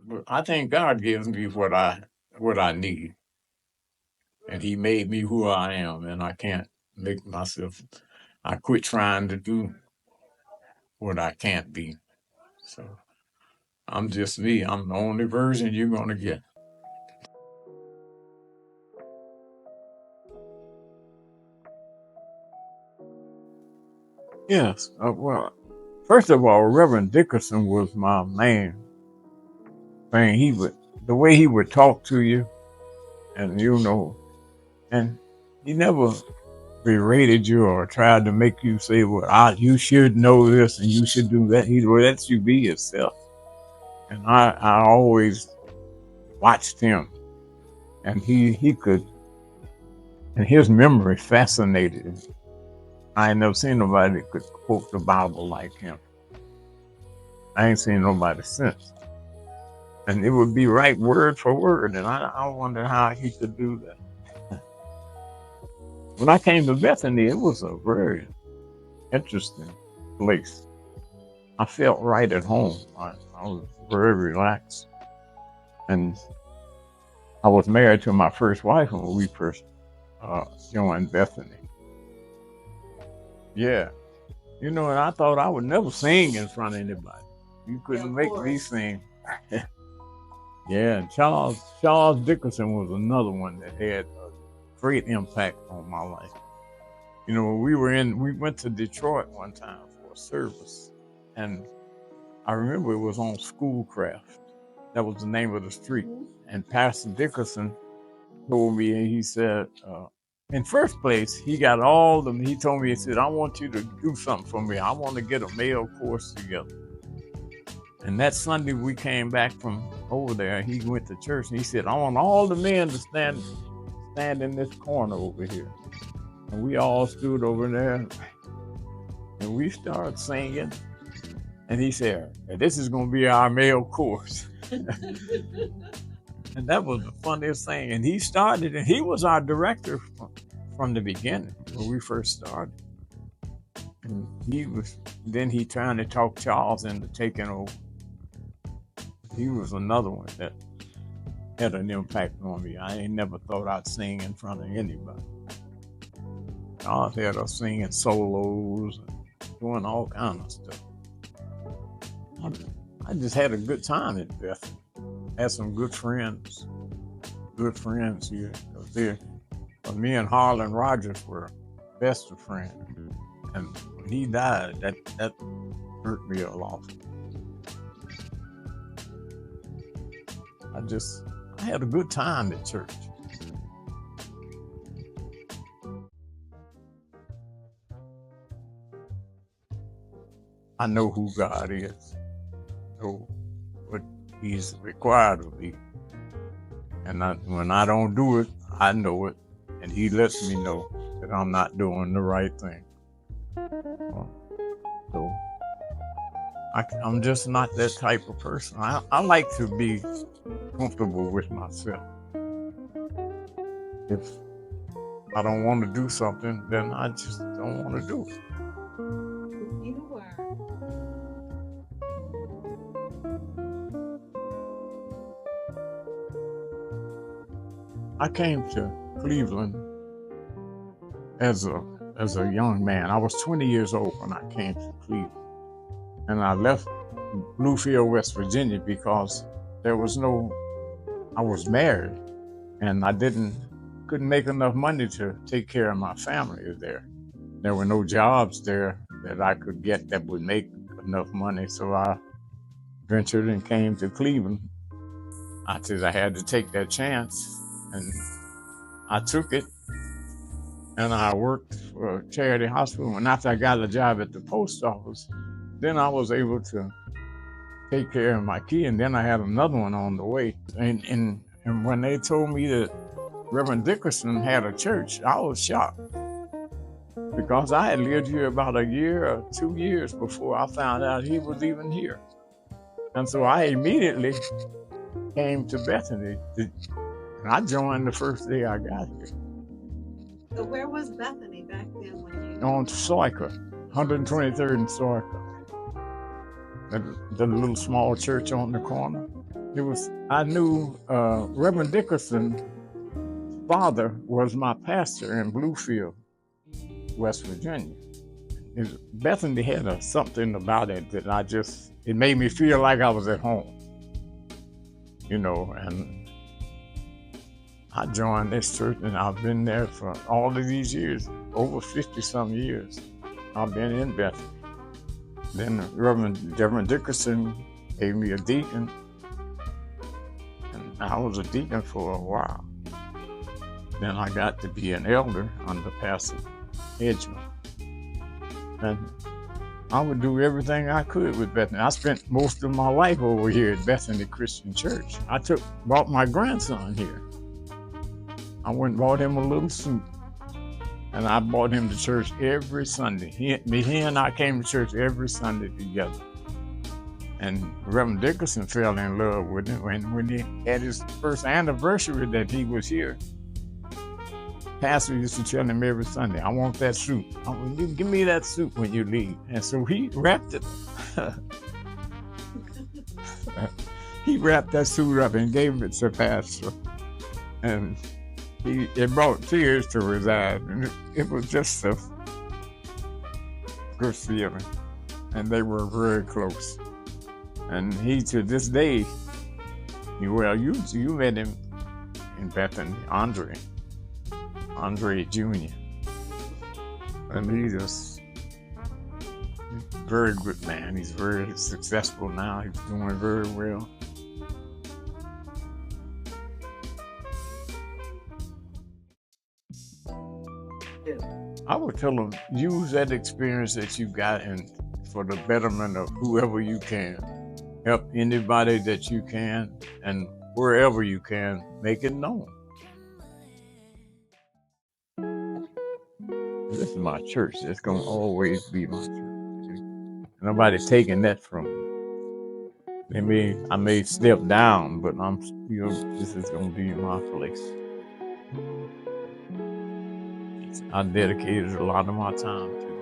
But I think God gives me what I need, and He made me who I am, and I can't make myself. I quit trying to do what I can't be. So I'm just me. I'm the only version you're gonna get. Yes. Well, first of all, Reverend Dickerson was my main thing. The way he would talk to you, and and he never berated you or tried to make you say, "Well, you should know this and you should do that." He would let you be yourself, and I always watched him, and he could, and his memory fascinated me. I ain't never seen nobody that could quote the Bible like him. I ain't seen nobody since. And it would be right word for word. And I wonder how he could do that. When I came to Bethany, it was a very interesting place. I felt right at home. I was very relaxed. And I was married to my first wife when we first joined Bethany. Yeah. And I thought I would never sing in front of anybody. You couldn't make me sing. Yeah, and Charles Dickerson was another one that had a great impact on my life. We went to Detroit one time for a service, and I remember it was on Schoolcraft. That was the name of the street. And Pastor Dickerson told me, and he said, in first place, he got all them. He told me, he said, "I want you to do something for me. I want to get a male chorus together." And that Sunday we came back from over there, he went to church and he said, "I want all the men to stand in this corner over here." And we all stood over there and we started singing. And he said, "This is going to be our male chorus." And that was the funniest thing. And he started, and he was our director from the beginning when we first started. And then he trying to talk Charles into taking over. He was another one that had an impact on me. I ain't never thought I'd sing in front of anybody. Charles had us singing solos and doing all kind of stuff. I just had a good time at Bethany. Had some good friends here. Me and Harlan Rogers were best of friends. And when he died, that hurt me a lot. I had a good time at church. I know who God is. I know what He's required of me. And when I don't do it, I know it. And He lets me know that I'm not doing the right thing. So I'm just not that type of person. I like to be comfortable with myself. If I don't want to do something, then I just don't want to do it. I came to Cleveland as a young man. I was 20 years old when I came to Cleveland. And I left Bluefield, West Virginia because I was married and I couldn't make enough money to take care of my family there. There were no jobs there that I could get that would make enough money. So I ventured and came to Cleveland. I said I had to take that chance, and I took it. And I worked for a charity hospital. And after I got a job at the post office, then I was able to take care of my kid. And then I had another one on the way. And when they told me that Reverend Dickerson had a church, I was shocked because I had lived here about a year or 2 years before I found out he was even here. And so I immediately came to Bethany, and I joined the first day I got here. So where was Bethany back then when you? On Soika, 123rd and Soika. The little small church on the corner. I knew Reverend Dickerson's father was my pastor in Bluefield, West Virginia. Bethany had something about it that it made me feel like I was at home, and I joined this church, and I've been there for all of these years, over 50-some years. I've been in Bethany. Then Reverend Dickerson gave me a deacon, and I was a deacon for a while. Then I got to be an elder under Pastor Edgman. And I would do everything I could with Bethany. I spent most of my life over here at Bethany Christian Church. I brought my grandson here. I went and bought him a little suit, and I brought him to church every Sunday. He and I came to church every Sunday together. And Reverend Dickerson fell in love with him. When he had his first anniversary that he was here, Pastor used to tell him every Sunday, I want that suit. You give me that suit when you leave. And so he wrapped it. He wrapped that suit up and gave it to Pastor. And it brought tears to his eyes. And it was just a good feeling. And they were very close. And he, to this day, you met him in Bethany, Andre Jr. And he's a very good man. He's very successful now. He's doing very well. I would tell them, use that experience that you got for the betterment of whoever you can. Help anybody that you can, and wherever you can, make it known. This is my church. It's going to always be my church. Nobody's taking that from me. I may step down, but this is going to be my place. I dedicated a lot of my time to it.